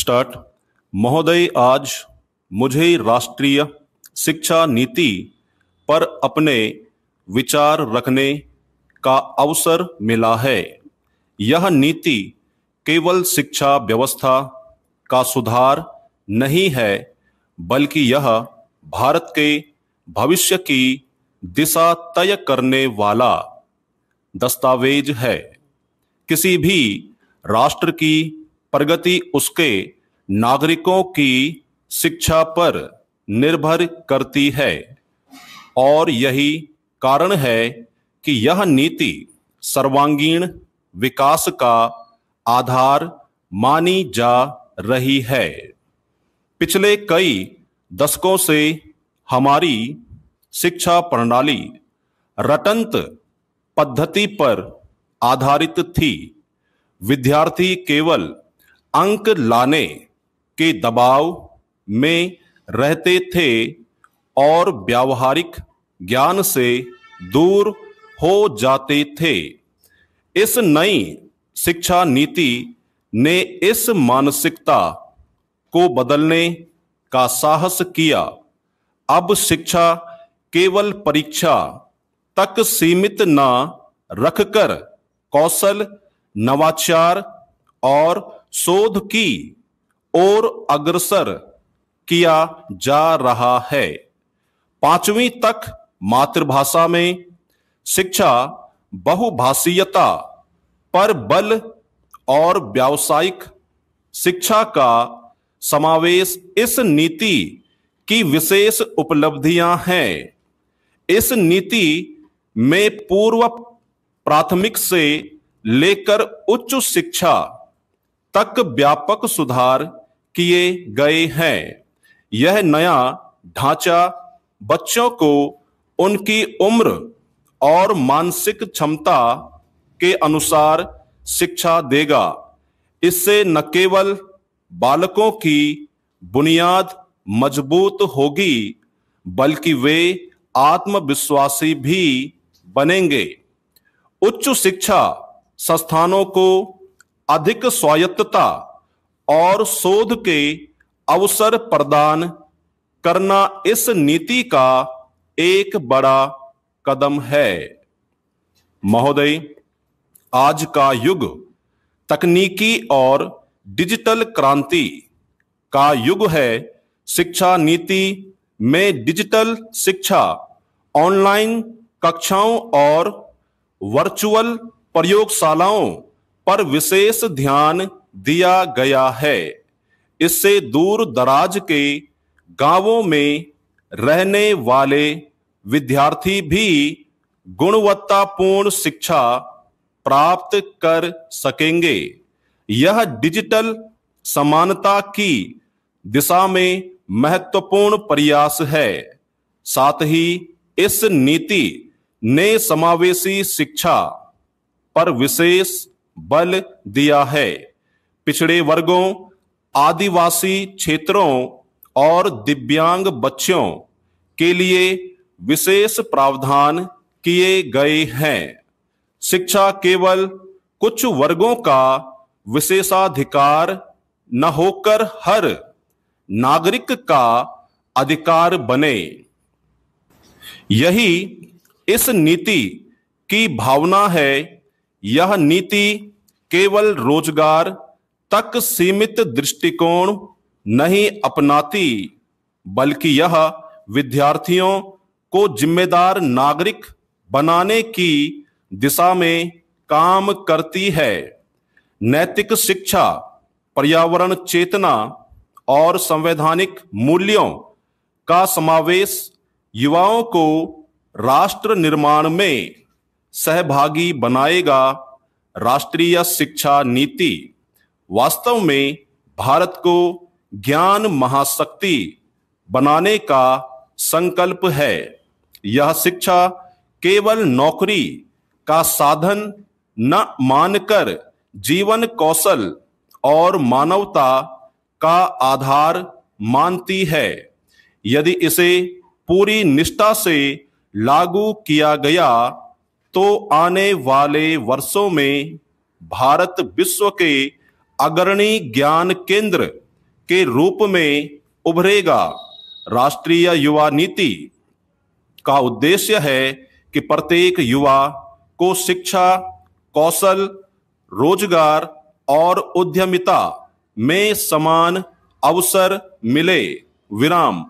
Start. महोदय, आज मुझे राष्ट्रीय शिक्षा नीति पर अपने विचार रखने का अवसर मिला है। यह नीति केवल शिक्षा व्यवस्था का सुधार नहीं है, बल्कि यह भारत के भविष्य की दिशा तय करने वाला दस्तावेज है। किसी भी राष्ट्र की प्रगति उसके नागरिकों की शिक्षा पर निर्भर करती है और यही कारण है कि यह नीति सर्वांगीण विकास का आधार मानी जा रही है। पिछले कई दशकों से हमारी शिक्षा प्रणाली रटंत पद्धति पर आधारित थी। विद्यार्थी केवल अंक लाने के दबाव में रहते थे और व्यावहारिक ज्ञान से दूर हो जाते थे। इस नई शिक्षा नीति ने इस मानसिकता को बदलने का साहस किया। अब शिक्षा केवल परीक्षा तक सीमित न रखकर कौशल, नवाचार और शोध की ओर अग्रसर किया जा रहा है। 5वीं तक मातृभाषा में शिक्षा, बहुभाषीयता पर बल और व्यावसायिक शिक्षा का समावेश इस नीति की विशेष उपलब्धियां हैं। इस नीति में पूर्व प्राथमिक से लेकर उच्च शिक्षा तक व्यापक सुधार किए गए हैं। यह नया ढांचा बच्चों को उनकी उम्र और मानसिक क्षमता के अनुसार शिक्षा देगा। इससे न केवल बालकों की बुनियाद मजबूत होगी, बल्कि वे आत्मविश्वासी भी बनेंगे। उच्च शिक्षा संस्थानों को अधिक स्वायत्तता और शोध के अवसर प्रदान करना इस नीति का एक बड़ा कदम है। महोदय, आज का युग तकनीकी और डिजिटल क्रांति का युग है। शिक्षा नीति में डिजिटल शिक्षा, ऑनलाइन कक्षाओं और वर्चुअल प्रयोगशालाओं पर विशेष ध्यान दिया गया है। इससे दूर दराज के गांवों में रहने वाले विद्यार्थी भी गुणवत्तापूर्ण शिक्षा प्राप्त कर सकेंगे। यह डिजिटल समानता की दिशा में महत्वपूर्ण प्रयास है। साथ ही इस नीति ने समावेशी शिक्षा पर विशेष बल दिया है। पिछड़े वर्गों, आदिवासी क्षेत्रों और दिव्यांग बच्चों के लिए विशेष प्रावधान किए गए हैं। शिक्षा केवल कुछ वर्गों का विशेषाधिकार न होकर हर नागरिक का अधिकार बने। यही इस नीति की भावना है। यह नीति केवल रोजगार तक सीमित दृष्टिकोण नहीं अपनाती, बल्कि यह विद्यार्थियों को जिम्मेदार नागरिक बनाने की दिशा में काम करती है। नैतिक शिक्षा, पर्यावरण चेतना और संवैधानिक मूल्यों का समावेश युवाओं को राष्ट्र निर्माण में सहभागी बनाएगा। राष्ट्रीय शिक्षा नीति वास्तव में भारत को ज्ञान महाशक्ति बनाने का संकल्प है। यह शिक्षा केवल नौकरी का साधन न मानकर जीवन कौशल और मानवता का आधार मानती है। यदि इसे पूरी निष्ठा से लागू किया गया तो आने वाले वर्षों में भारत विश्व के अग्रणी ज्ञान केंद्र के रूप में उभरेगा। राष्ट्रीय युवा नीति का उद्देश्य है कि प्रत्येक युवा को शिक्षा, कौशल, रोजगार और उद्यमिता में समान अवसर मिले। विराम।